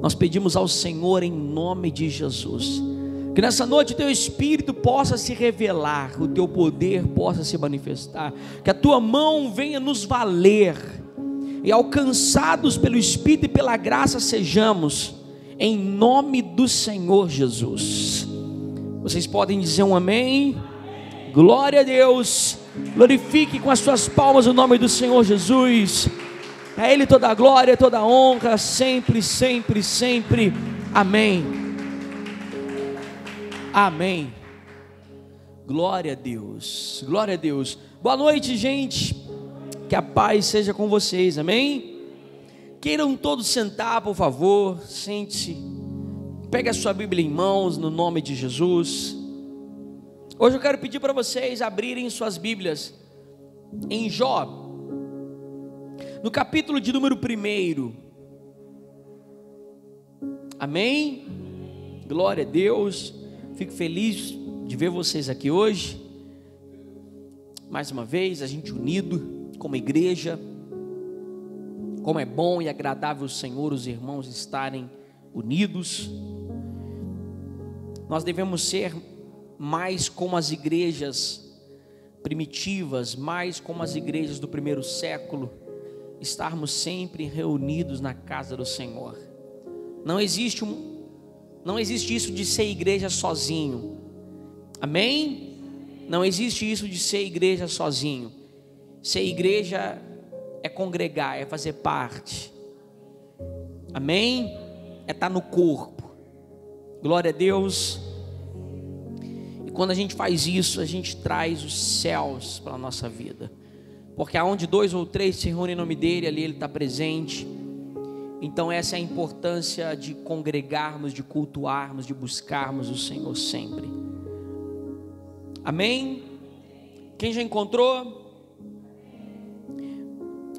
Nós pedimos ao Senhor em nome de Jesus, que nessa noite o teu Espírito possa se revelar, o teu poder possa se manifestar, que a tua mão venha nos valer, e alcançados pelo Espírito e pela graça sejamos, em nome do Senhor Jesus. Vocês podem dizer um amém? Glória a Deus. Glorifique com as suas palmas o nome do Senhor Jesus. A Ele toda a glória, toda a honra, sempre, sempre, sempre. Amém. Amém. Glória a Deus. Glória a Deus. Boa noite, gente. Que a paz seja com vocês. Amém. Queiram todos sentar, por favor. Sente-se. Pegue a sua Bíblia em mãos, no nome de Jesus. Hoje eu quero pedir para vocês abrirem suas Bíblias em Jó, no capítulo de número 1. Amém? Glória a Deus. Fico feliz de ver vocês aqui hoje. Mais uma vez, a gente unido como igreja. Como é bom e agradável o Senhor, os irmãos estarem unidos. Nós devemos ser mais como as igrejas primitivas, mais como as igrejas do primeiro século, estarmos sempre reunidos na casa do Senhor. Não existe isso de ser igreja sozinho. Amém? Não existe isso de ser igreja sozinho. Ser igreja é congregar, é fazer parte. Amém? É estar no corpo. Glória a Deus. E quando a gente faz isso, a gente traz os céus para a nossa vida, porque aonde 2 ou 3 se reúnem em nome dele, ali ele está presente. Então essa é a importância de congregarmos, de cultuarmos, de buscarmos o Senhor sempre. Amém? Quem já encontrou?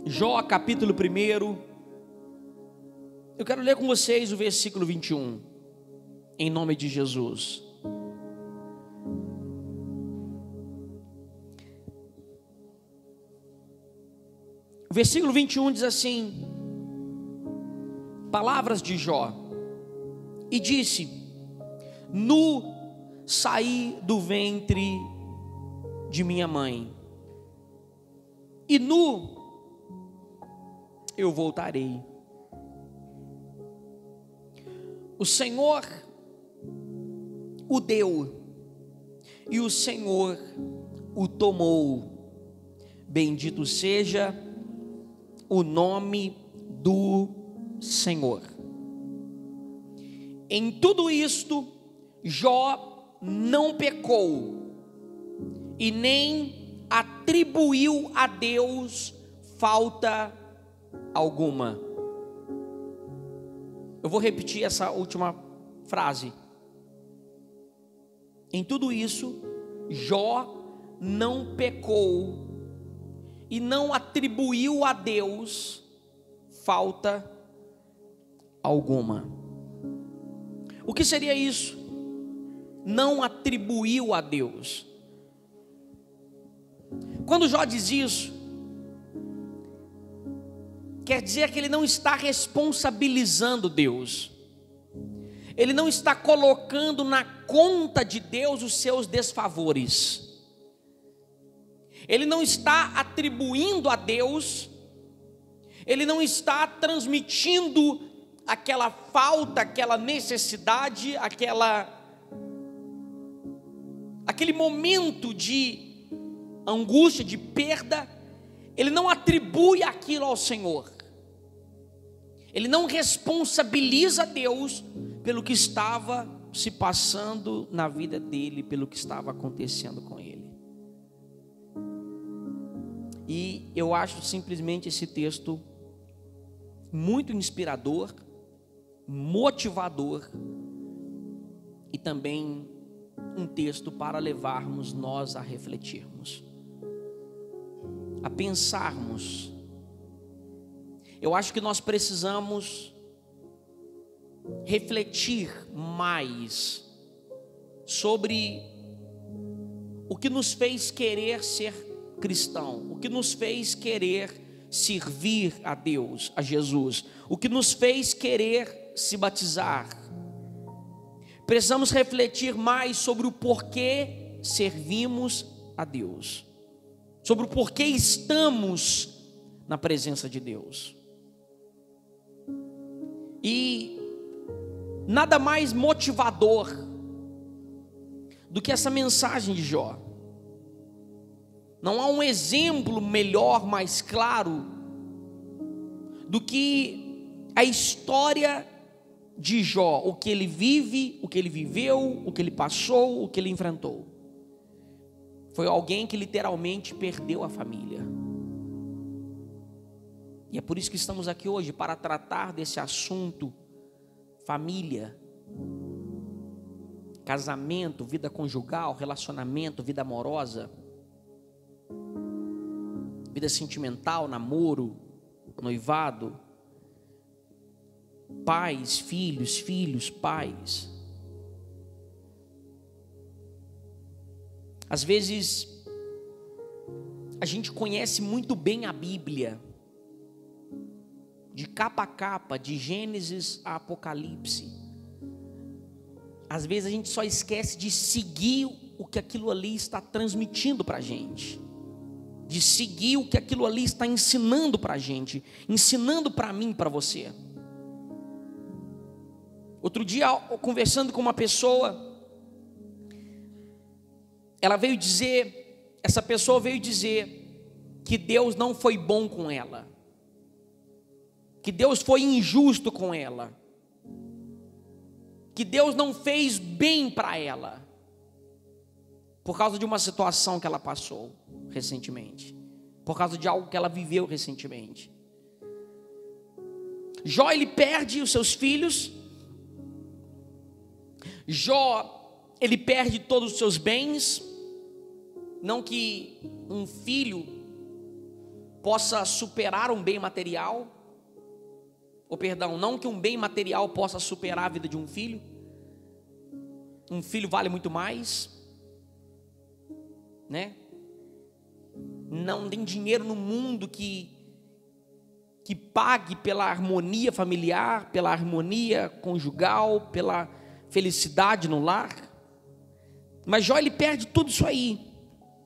Jó capítulo 1. Eu quero ler com vocês o versículo 21, em nome de Jesus. O versículo 21 diz assim: palavras de Jó. E disse: nu saí do ventre de minha mãe, e nu eu voltarei. O Senhor o deu, e o Senhor o tomou. Bendito seja o nome do Senhor. Em tudo isto, Jó não pecou e nem atribuiu a Deus falta alguma. Eu vou repetir essa última frase. Em tudo isso, Jó não pecou e não atribuiu a Deus falta alguma. O que seria isso? Não atribuiu a Deus. Quando Jó diz isso, quer dizer que ele não está responsabilizando Deus. Ele não está colocando na conta de Deus os seus desfavores. Ele não está atribuindo a Deus, ele não está transmitindo aquela falta, aquela necessidade, aquele momento de angústia, de perda. Ele não atribui aquilo ao Senhor. Ele não responsabiliza Deus pelo que estava se passando na vida dele, pelo que estava acontecendo com ele. E eu acho simplesmente esse texto muito inspirador, motivador e também um texto para levarmos nós a refletirmos, a pensarmos. Eu acho que nós precisamos refletir mais sobre o que nos fez querer ser cristão, o que nos fez querer servir a Deus, a Jesus, o que nos fez querer se batizar, precisamos refletir mais sobre o porquê servimos a Deus, sobre o porquê estamos na presença de Deus. E nada mais motivador do que essa mensagem de Jó. Não há um exemplo melhor, mais claro, do que a história de Jó, o que ele vive, o que ele viveu, o que ele passou, o que ele enfrentou. Foi alguém que literalmente perdeu a família. E é por isso que estamos aqui hoje, para tratar desse assunto: família, casamento, vida conjugal, relacionamento, vida amorosa, vida sentimental, namoro, noivado, pais, filhos, pais. Às vezes a gente conhece muito bem a Bíblia, de capa a capa, de Gênesis a Apocalipse. Às vezes a gente só esquece de seguir o que aquilo ali está transmitindo para a gente, de seguir o que aquilo ali está ensinando para a gente, ensinando para mim, para você. Outro dia, conversando com uma pessoa, essa pessoa veio dizer que Deus não foi bom com ela, que Deus foi injusto com ela, que Deus não fez bem para ela, por causa de uma situação que ela passou recentemente, por causa de algo que ela viveu recentemente. Jó, ele perde os seus filhos. Jó, ele perde todos os seus bens. Não que um filho possa superar um bem material, não que um bem material possa superar a vida de um filho. Um filho vale muito mais, né? Não tem dinheiro no mundo que pague pela harmonia familiar, pela harmonia conjugal, pela felicidade no lar. Mas Jó, ele perde tudo isso aí,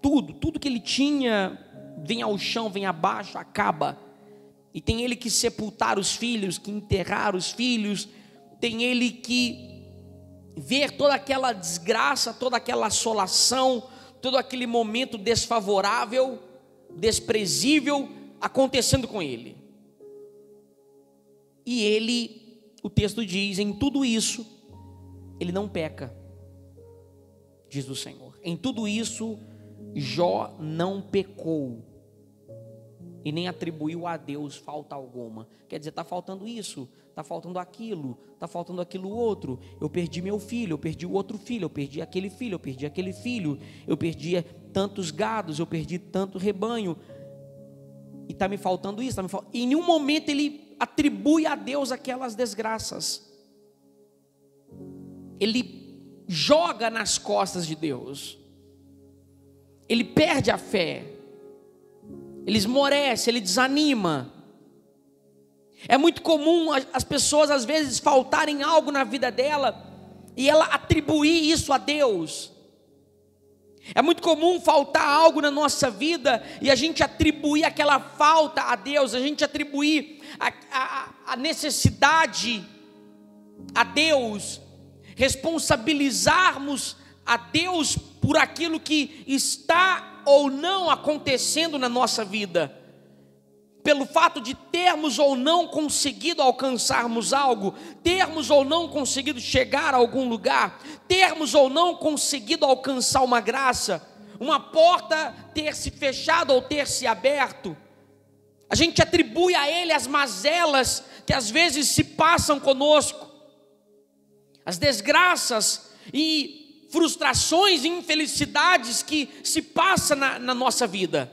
tudo que ele tinha vem ao chão, vem abaixo, acaba. E tem ele que sepultar os filhos, que enterrar os filhos, tem ele que ver toda aquela desgraça, toda aquela assolação, todo aquele momento desfavorável, desprezível acontecendo com ele. E ele, o texto diz, em tudo isso ele não peca, diz o Senhor. Em tudo isso Jó não pecou e nem atribuiu a Deus falta alguma. Quer dizer, está faltando isso, está faltando aquilo, está faltando aquilo outro. Eu perdi meu filho, eu perdi o outro filho, eu perdi aquele filho, eu perdi aquele filho, eu perdi tantos gados, eu perdi tanto rebanho, e está me faltando isso, E em nenhum momento ele atribui a Deus aquelas desgraças. Ele joga nas costas de Deus. Ele perde a fé, ele esmorece, ele desanima. É muito comum as pessoas às vezes faltarem algo na vida dela e ela atribuir isso a Deus. É muito comum faltar algo na nossa vida e a gente atribuir aquela falta a Deus, a gente atribuir a necessidade a Deus, responsabilizarmos a Deus por aquilo que está ou não acontecendo na nossa vida, pelo fato de termos ou não conseguido alcançarmos algo, termos ou não conseguido chegar a algum lugar, termos ou não conseguido alcançar uma graça, uma porta ter se fechado ou ter se aberto. A gente atribui a Ele as mazelas que às vezes se passam conosco, as desgraças e frustrações e infelicidades que se passam na nossa vida.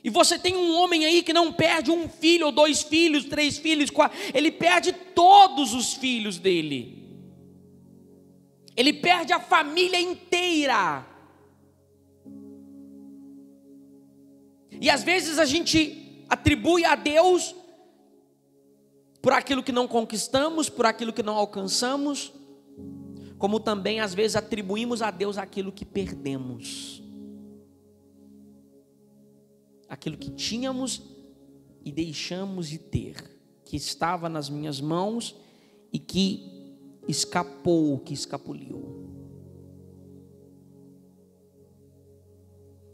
E você tem um homem aí que não perde um filho, ou 2 filhos, 3 filhos, 4, ele perde todos os filhos dele. Ele perde a família inteira. E às vezes a gente atribui a Deus por aquilo que não conquistamos, por aquilo que não alcançamos, como também às vezes atribuímos a Deus aquilo que perdemos, aquilo que tínhamos e deixamos de ter, que estava nas minhas mãos e que escapou, que escapuliu.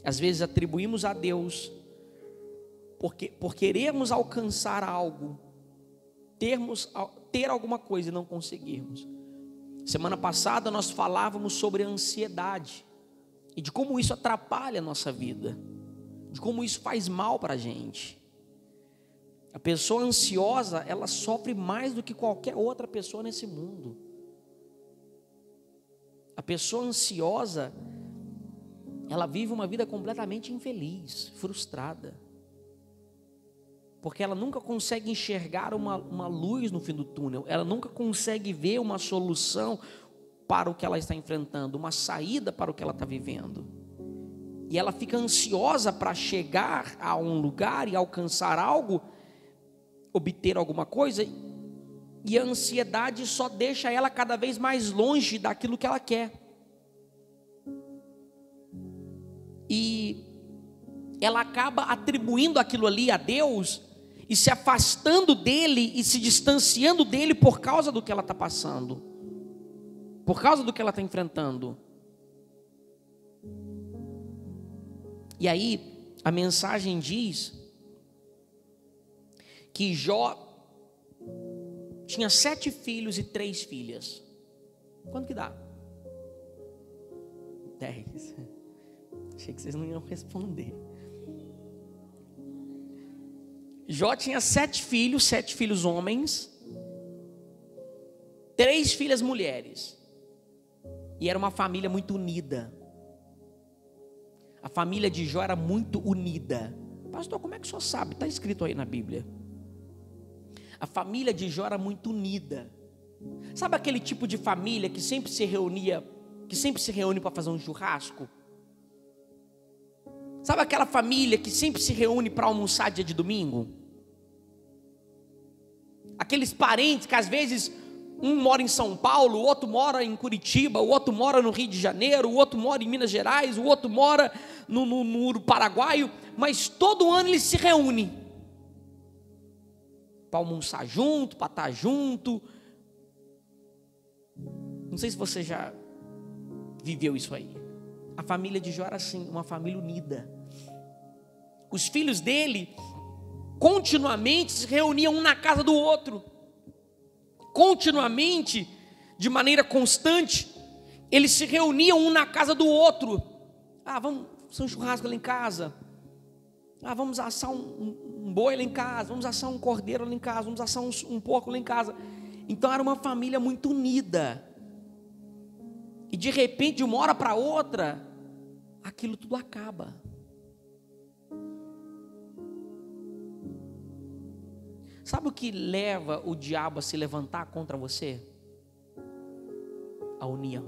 Às vezes atribuímos a Deus por querermos alcançar algo, ter alguma coisa e não conseguirmos. Semana passada nós falávamos sobre a ansiedade e de como isso atrapalha a nossa vida, de como isso faz mal para a gente. A pessoa ansiosa, ela sofre mais do que qualquer outra pessoa nesse mundo. A pessoa ansiosa, ela vive uma vida completamente infeliz, frustrada, porque ela nunca consegue enxergar uma luz no fim do túnel, ela nunca consegue ver uma solução para o que ela está enfrentando, uma saída para o que ela está vivendo, e ela fica ansiosa para chegar a um lugar e alcançar algo, obter alguma coisa, e a ansiedade só deixa ela cada vez mais longe daquilo que ela quer, e ela acaba atribuindo aquilo ali a Deus, e se afastando dele, e se distanciando dele por causa do que ela está passando, por causa do que ela está enfrentando. E aí, a mensagem diz que Jó tinha 7 filhos e 3 filhas. Quanto que dá? 10. Achei que vocês não iam responder. Jó tinha 7 filhos homens, 3 filhas mulheres. E era uma família muito unida. A família de Jó era muito unida. Pastor, como é que o senhor sabe? Está escrito aí na Bíblia. A família de Jó era muito unida. Sabe aquele tipo de família que sempre se reúne para fazer um churrasco? Sabe aquela família que sempre se reúne para almoçar dia de domingo? Aqueles parentes que às vezes um mora em São Paulo, o outro mora em Curitiba, o outro mora no Rio de Janeiro, o outro mora em Minas Gerais, o outro mora no Paraguaio, mas todo ano eles se reúnem para almoçar junto, para estar junto. Não sei se você já viveu isso aí. A família de Jó era assim, uma família unida. Os filhos dele continuamente se reuniam um na casa do outro. Continuamente, de maneira constante, eles se reuniam um na casa do outro. Vamos fazer um churrasco lá em casa. Vamos assar um boi lá em casa. Vamos assar um cordeiro lá em casa. Vamos assar um porco lá em casa. Então era uma família muito unida. E de repente, de uma hora para outra, aquilo tudo acaba. Sabe o que leva o diabo a se levantar contra você? A união.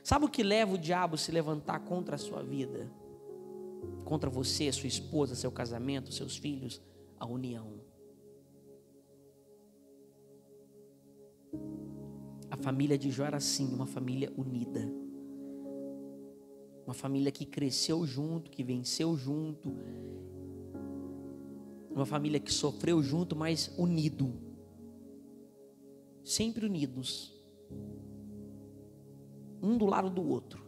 Sabe o que leva o diabo a se levantar contra a sua vida? Contra você, sua esposa, seu casamento, seus filhos? A união. A família de Jó era assim, uma família unida. Uma família que cresceu junto, que venceu junto. Uma família que sofreu junto, mas unido. Sempre unidos. Um do lado do outro.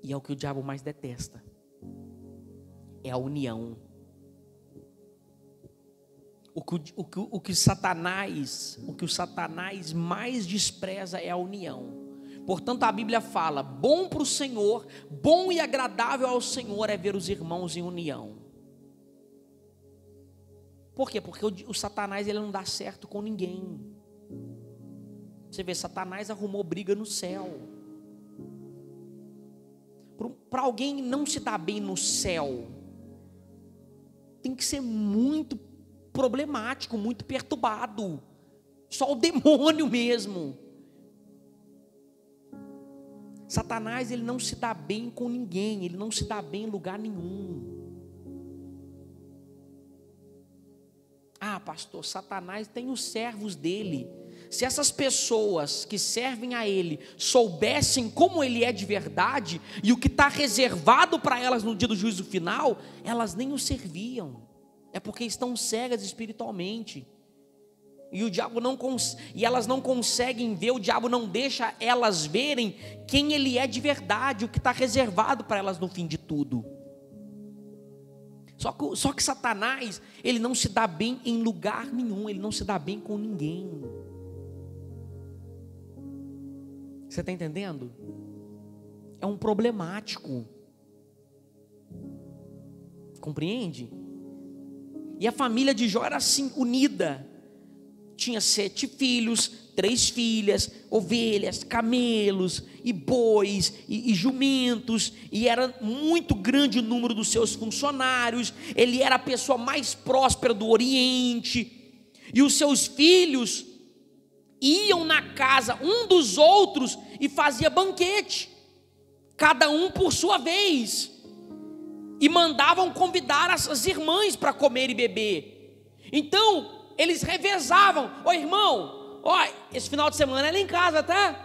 E é o que o diabo mais detesta. É a união. O que o Satanás mais despreza é a união. Portanto, a Bíblia fala: bom para o Senhor, bom e agradável ao Senhor é ver os irmãos em união. Por quê? Porque o Satanás ele não dá certo com ninguém. Você vê, Satanás arrumou briga no céu. Para alguém não se dar bem no céu, tem que ser muito problemático, muito perturbado. Só o demônio mesmo. Satanás, ele não se dá bem com ninguém, ele não se dá bem em lugar nenhum. Ah, pastor, Satanás tem os servos dele. Se essas pessoas que servem a ele soubessem como ele é de verdade e o que está reservado para elas no dia do juízo final, elas nem o serviam. É porque estão cegas espiritualmente. E o diabo e elas não conseguem ver, o diabo não deixa elas verem quem ele é de verdade, o que está reservado para elas no fim de tudo. Só que Satanás, ele não se dá bem em lugar nenhum, ele não se dá bem com ninguém. Você está entendendo? É um problemático. Compreende? E a família de Jó era assim, unida. Tinha 7 filhos, 3 filhas, ovelhas, camelos, e bois, e jumentos, e era muito grande o número dos seus funcionários. Ele era a pessoa mais próspera do Oriente, e os seus filhos iam na casa um dos outros e fazia banquete, cada um por sua vez, e mandavam convidar as irmãs para comer e beber. Então eles revezavam: ô irmão, ó, esse final de semana é lá em casa, tá?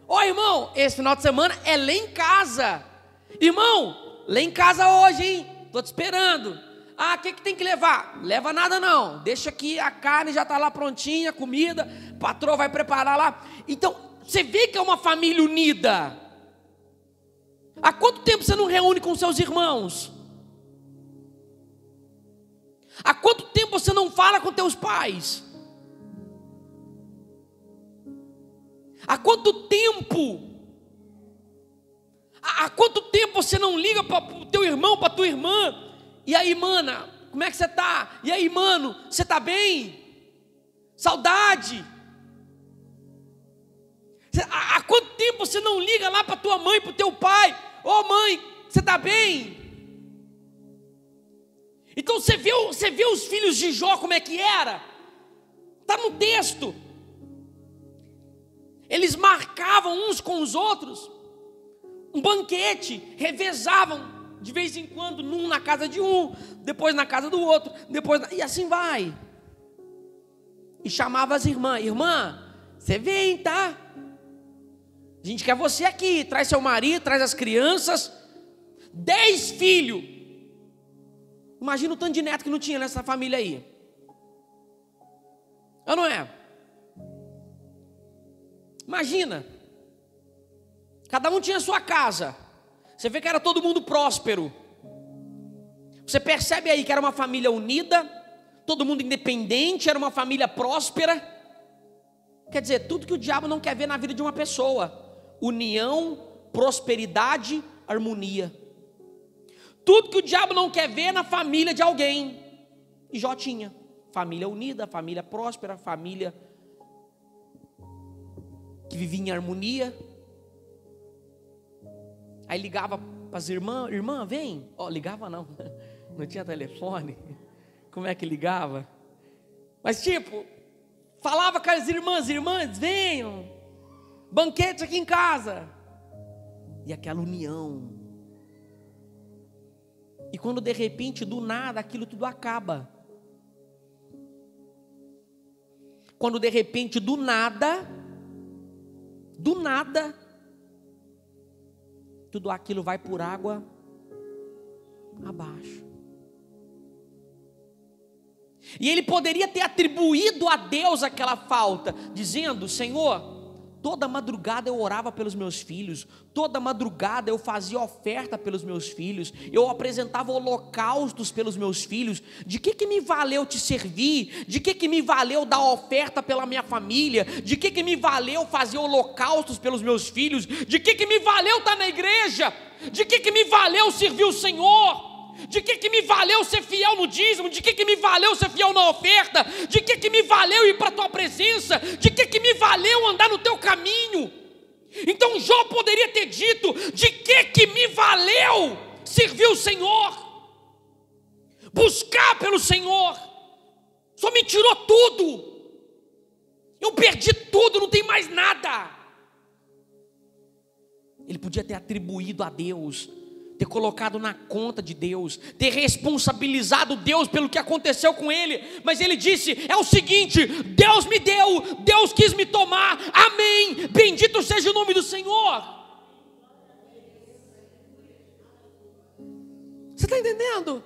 Ô irmão, esse final de semana é lá em casa. Irmão, lá em casa hoje, hein? Tô te esperando. Ah, o que tem que levar? Leva nada não, deixa aqui, a carne já está lá prontinha, comida, o patrão vai preparar lá. Então, você vê que é uma família unida. Há quanto tempo você não reúne com seus irmãos? Há quanto tempo você não fala com teus pais? Há quanto tempo? Há quanto tempo você não liga para o teu irmão, para a tua irmã? E aí, mana, como é que você está? E aí, mano, você está bem? Saudade. Há quanto tempo você não liga lá para a tua mãe, para o teu pai? Ô mãe, você está bem? Então você vê os filhos de Jó como é que era? Está no texto. Eles marcavam uns com os outros um banquete, revezavam de vez em quando, num na casa de um, depois na casa do outro, e assim vai. E chamava as irmãs: irmã, você vem, tá? A gente quer você aqui, traz seu marido, traz as crianças. 10 filhos. Imagina o tanto de neto que não tinha nessa família aí. Ou não é? Imagina. Cada um tinha a sua casa. Você vê que era todo mundo próspero. Você percebe aí que era uma família unida, todo mundo independente, era uma família próspera. Quer dizer, tudo que o diabo não quer ver na vida de uma pessoa: união, prosperidade, harmonia. Tudo que o diabo não quer ver na família de alguém. E Jó tinha família unida, família próspera, família que vivia em harmonia. Aí ligava para as irmãs: irmã, vem. Ligava não tinha telefone. Como é que ligava? Mas tipo, falava com as irmãs, venham, banquete aqui em casa. E aquela união. E quando de repente, do nada, aquilo tudo acaba. Quando de repente, do nada, tudo aquilo vai por água abaixo. E ele poderia ter atribuído a Deus aquela falta, dizendo: Senhor, toda madrugada eu orava pelos meus filhos, toda madrugada eu fazia oferta pelos meus filhos, eu apresentava holocaustos pelos meus filhos. De que me valeu te servir? De que me valeu dar oferta pela minha família? De que me valeu fazer holocaustos pelos meus filhos? De que me valeu estar na igreja? De que me valeu servir o Senhor? De que me valeu ser fiel no dízimo? De que me valeu ser fiel na oferta? De que me valeu ir para a tua presença? De que me valeu andar no teu caminho? Então Jó poderia ter dito: de que me valeu servir o Senhor? Buscar pelo Senhor? Só me tirou tudo. Eu perdi tudo, não tem mais nada. Ele podia ter atribuído a Deus, ter colocado na conta de Deus, ter responsabilizado Deus pelo que aconteceu com ele, mas ele disse: é o seguinte, Deus me deu, Deus quis me tomar, amém, bendito seja o nome do Senhor. Você está entendendo?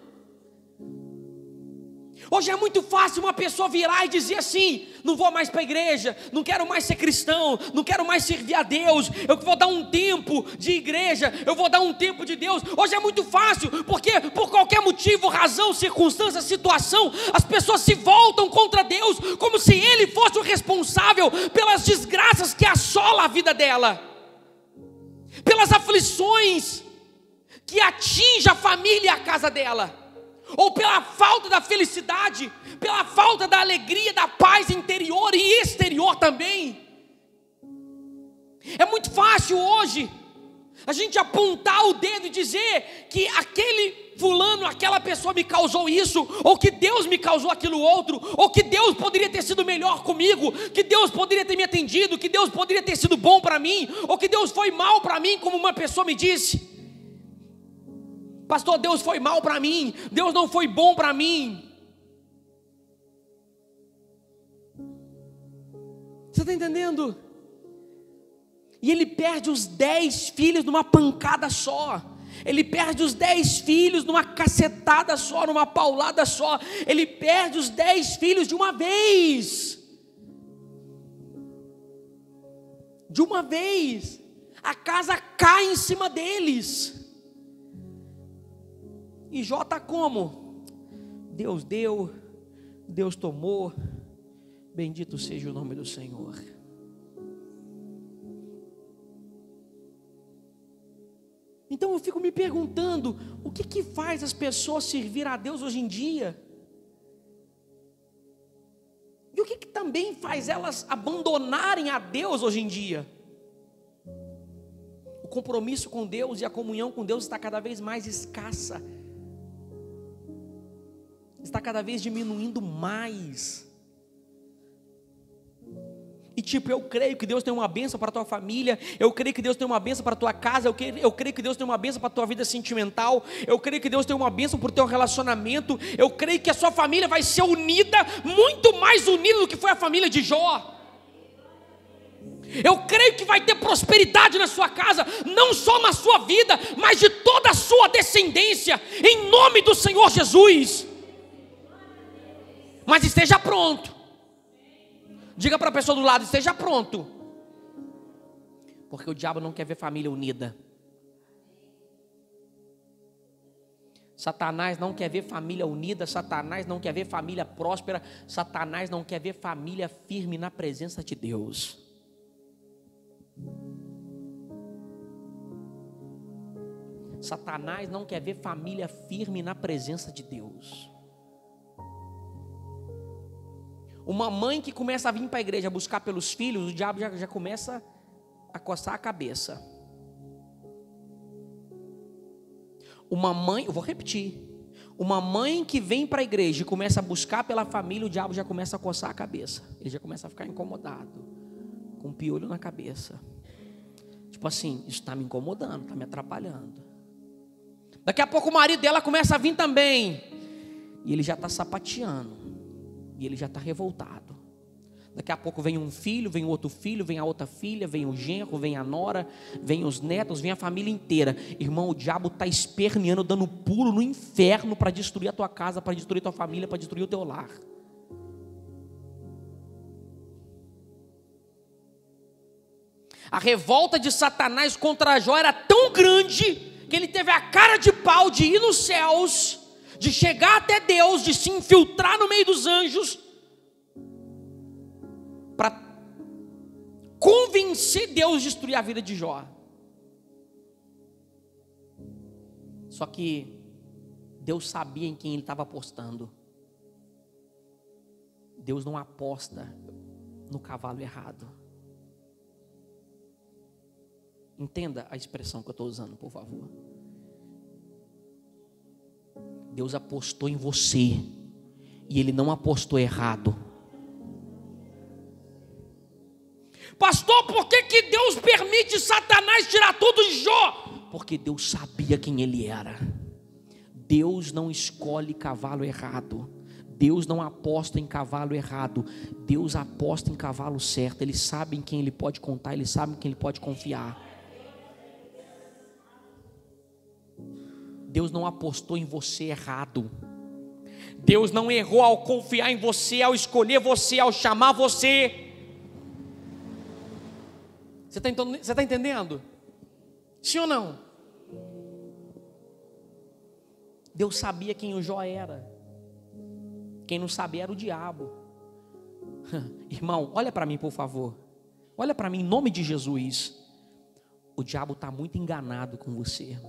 Hoje é muito fácil uma pessoa virar e dizer assim: não vou mais para a igreja, não quero mais ser cristão, não quero mais servir a Deus, eu vou dar um tempo de igreja, eu vou dar um tempo de Deus. Hoje é muito fácil, porque por qualquer motivo, razão, circunstância, situação, as pessoas se voltam contra Deus, como se Ele fosse o responsável pelas desgraças que assolam a vida dela, pelas aflições que atingem a família e a casa dela, ou pela falta da felicidade, pela falta da alegria, da paz interior e exterior também. É muito fácil hoje a gente apontar o dedo e dizer que aquele fulano, aquela pessoa me causou isso, ou que Deus me causou aquilo outro, ou que Deus poderia ter sido melhor comigo, que Deus poderia ter me atendido, que Deus poderia ter sido bom para mim, ou que Deus foi mal para mim, como uma pessoa me disse: pastor, Deus foi mal para mim, Deus não foi bom para mim. Você está entendendo? E ele perde os 10 filhos numa pancada só. Ele perde os 10 filhos numa cacetada só, numa paulada só. Ele perde os 10 filhos de uma vez. De uma vez. A casa cai em cima deles. E Jó está como? Deus deu, Deus tomou, bendito seja o nome do Senhor. Então eu fico me perguntando, o que faz as pessoas servir a Deus hoje em dia? E o que também faz elas abandonarem a Deus hoje em dia? O compromisso com Deus e a comunhão com Deus está cada vez mais escassa, está cada vez diminuindo mais. E tipo, eu creio que Deus tem uma bênção para a tua família, eu creio que Deus tem uma bênção para a tua casa, eu creio que Deus tem uma bênção para a tua vida sentimental, eu creio que Deus tem uma bênção para o teu relacionamento, eu creio que a sua família vai ser unida, muito mais unida do que foi a família de Jó. Eu creio que vai ter prosperidade na sua casa, não só na sua vida, mas de toda a sua descendência, em nome do Senhor Jesus. Mas esteja pronto. Diga para a pessoa do lado: esteja pronto. Porque o diabo não quer ver família unida. Satanás não quer ver família unida. Satanás não quer ver família próspera. Satanás não quer ver família firme na presença de Deus. Satanás não quer ver família firme na presença de Deus. Uma mãe que começa a vir para a igreja buscar pelos filhos, o diabo já começa a coçar a cabeça. Uma mãe, eu vou repetir, uma mãe que vem para a igreja e começa a buscar pela família, o diabo já começa a coçar a cabeça. Ele já começa a ficar incomodado, com um piolho na cabeça. Tipo assim, isso está me incomodando, está me atrapalhando. Daqui a pouco o marido dela começa a vir também, e ele já está sapateando. E ele já está revoltado. Daqui a pouco vem um filho, vem outro filho, vem a outra filha, vem o genro, vem a nora, vem os netos, vem a família inteira. Irmão, o diabo está esperneando, dando pulo no inferno para destruir a tua casa, para destruir a tua família, para destruir o teu lar. A revolta de Satanás contra Jó era tão grande que ele teve a cara de pau de ir nos céus, de chegar até Deus, de se infiltrar no meio dos anjos, para convencer Deus de destruir a vida de Jó. Só que Deus sabia em quem ele estava apostando. Deus não aposta no cavalo errado. Entenda a expressão que eu estou usando, por favor. Deus apostou em você, e Ele não apostou errado. Pastor, por que Deus permite Satanás tirar tudo de Jó? Porque Deus sabia quem ele era. Deus não escolhe cavalo errado. Deus não aposta em cavalo errado. Deus aposta em cavalo certo. Ele sabe em quem ele pode contar, ele sabe em quem ele pode confiar. Deus não apostou em você errado. Deus não errou ao confiar em você, ao escolher você, ao chamar você. Você está entendendo? Sim ou não? Deus sabia quem o Jó era. Quem não sabia era o diabo. Irmão, olha para mim, por favor. Olha para mim em nome de Jesus. O diabo está muito enganado com você.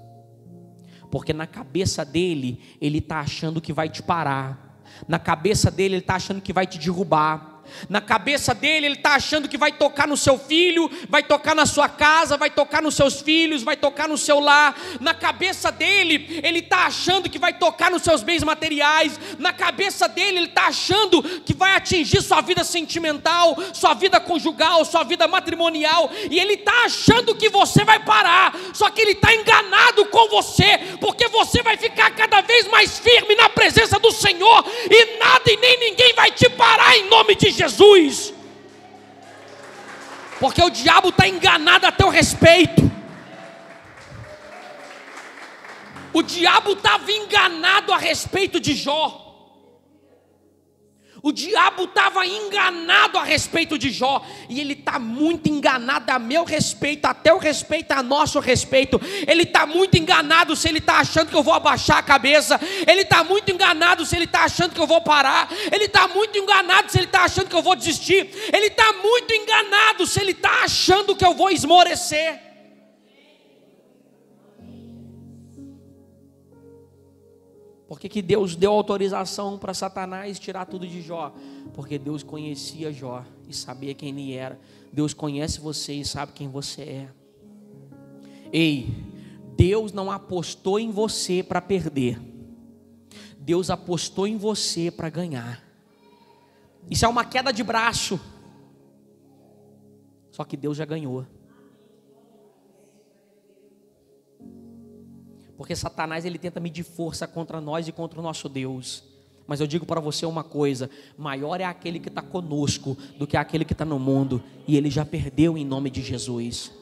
Porque na cabeça dele, ele está achando que vai te parar. Na cabeça dele, ele está achando que vai te derrubar. Na cabeça dele, ele está achando que vai tocar no seu filho, vai tocar na sua casa, vai tocar nos seus filhos, vai tocar no seu lar. Na cabeça dele, ele está achando que vai tocar nos seus bens materiais. Na cabeça dele, ele está achando que vai atingir sua vida sentimental, sua vida conjugal, sua vida matrimonial. E ele está achando que você vai parar. Só que ele está enganado com você, porque você vai ficar cada vez mais firme na presença do Senhor, e nada e nem ninguém vai te parar em nome de Jesus. Porque o diabo está enganado a teu respeito. O diabo estava enganado a respeito de Jó. O diabo estava enganado a respeito de Jó. E ele está muito enganado a meu respeito, a teu respeito, a nosso respeito. Ele está muito enganado se ele está achando que eu vou abaixar a cabeça. Ele está muito enganado se ele está achando que eu vou parar. Ele está muito enganado se ele está achando que eu vou desistir. Ele está muito enganado se ele está achando que eu vou esmorecer. Por que Deus deu autorização para Satanás tirar tudo de Jó? Porque Deus conhecia Jó e sabia quem ele era. Deus conhece você e sabe quem você é. Ei, Deus não apostou em você para perder. Deus apostou em você para ganhar. Isso é uma queda de braço. Só que Deus já ganhou. Porque Satanás, ele tenta medir força contra nós e contra o nosso Deus. Mas eu digo para você uma coisa: maior é aquele que está conosco do que aquele que está no mundo. E ele já perdeu em nome de Jesus.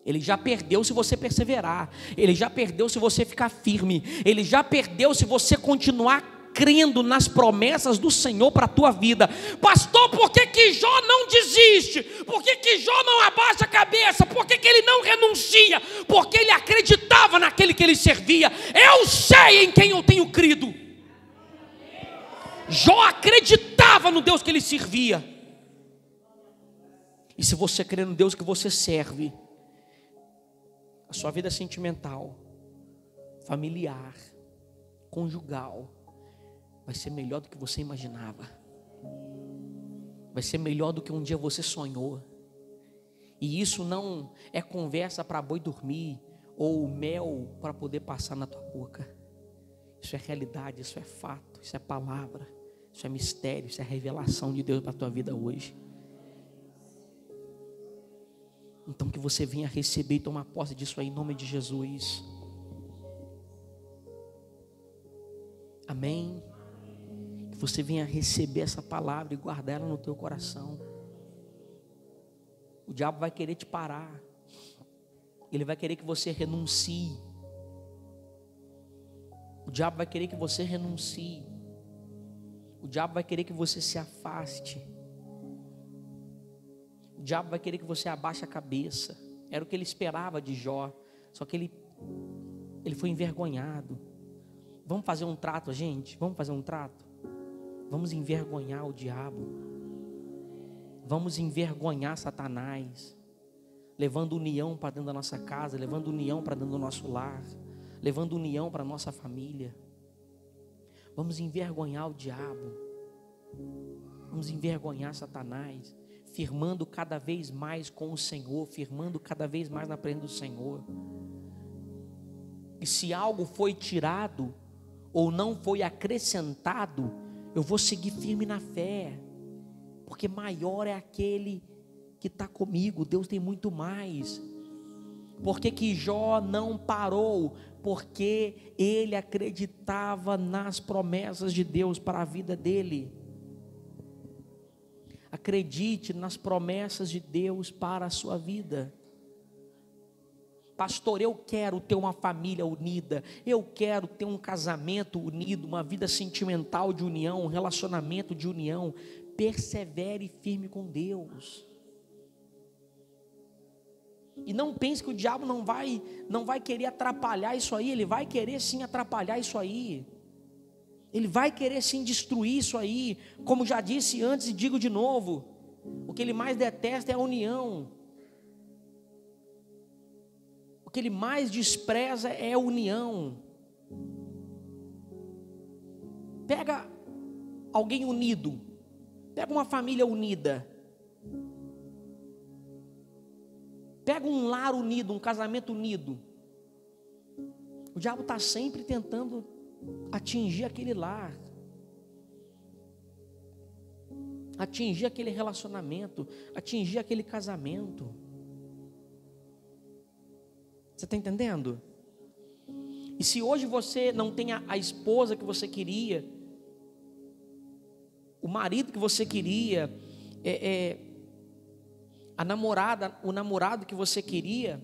Ele já perdeu se você perseverar. Ele já perdeu se você ficar firme. Ele já perdeu se você continuar crendo nas promessas do Senhor para a tua vida. Pastor, por que Jó não desiste? Por que Jó não abaixa a cabeça? Por que ele não renuncia? Porque ele acreditava naquele que ele servia. Eu sei em quem eu tenho crido. Jó acreditava no Deus que ele servia. E se você crê no Deus que você serve, a sua vida sentimental, familiar, conjugal, vai ser melhor do que você imaginava. Vai ser melhor do que um dia você sonhou. E isso não é conversa para boi dormir ou mel para poder passar na tua boca. Isso é realidade, isso é fato, isso é palavra, isso é mistério, isso é revelação de Deus para a tua vida hoje. Então que você venha receber e tomar posse disso aí em nome de Jesus. Amém. Você venha receber essa palavra e guardar ela no teu coração. O diabo vai querer te parar. Ele vai querer que você renuncie. O diabo vai querer que você renuncie. O diabo vai querer que você se afaste. O diabo vai querer que você abaixe a cabeça. Era o que ele esperava de Jó. Só que ele foi envergonhado. Vamos fazer um trato, gente? Vamos fazer um trato? Vamos envergonhar o diabo. Vamos envergonhar Satanás. Levando união para dentro da nossa casa. Levando união para dentro do nosso lar. Levando união para a nossa família. Vamos envergonhar o diabo. Vamos envergonhar Satanás. Firmando cada vez mais com o Senhor. Firmando cada vez mais na presença do Senhor. E se algo foi tirado ou não foi acrescentado, eu vou seguir firme na fé, porque maior é aquele que está comigo. Deus tem muito mais. Por que que Jó não parou? Porque ele acreditava nas promessas de Deus para a vida dele. Acredite nas promessas de Deus para a sua vida. Pastor, eu quero ter uma família unida, eu quero ter um casamento unido, uma vida sentimental de união, um relacionamento de união. Persevere firme com Deus. E não pense que o diabo não vai querer atrapalhar isso aí. Ele vai querer sim atrapalhar isso aí. Ele vai querer sim destruir isso aí. Como já disse antes e digo de novo, o que ele mais detesta é a união. O que ele mais despreza é a união. Pega alguém unido, pega uma família unida, pega um lar unido, um casamento unido. O diabo está sempre tentando atingir aquele lar, atingir aquele relacionamento, atingir aquele casamento. Você está entendendo? E se hoje você não tem a esposa que você queria, o marido que você queria, a namorada, o namorado que você queria,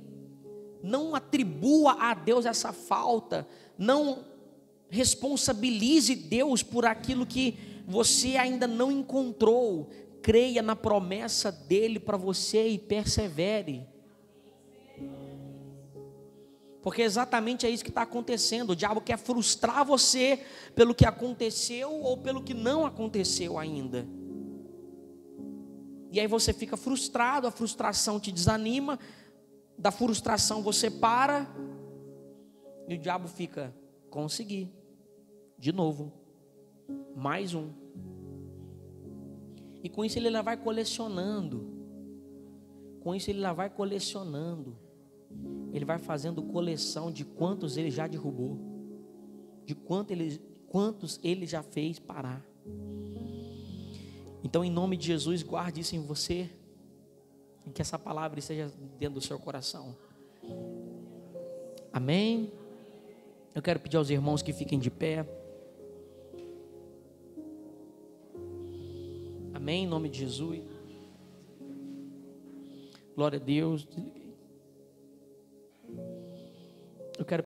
não atribua a Deus essa falta, não responsabilize Deus por aquilo que você ainda não encontrou. Creia na promessa dele para você e persevere. Porque exatamente é isso que está acontecendo. O diabo quer frustrar você pelo que aconteceu ou pelo que não aconteceu ainda. E aí você fica frustrado, a frustração te desanima, da frustração você para, e o diabo fica, consegui, de novo, mais um. E com isso ele lá vai colecionando, ele vai fazendo coleção de quantos ele já derrubou, de quantos ele já fez parar. Então, em nome de Jesus, guarde isso em você, e que essa palavra esteja dentro do seu coração. Amém? Eu quero pedir aos irmãos que fiquem de pé. Amém? Em nome de Jesus. Glória a Deus.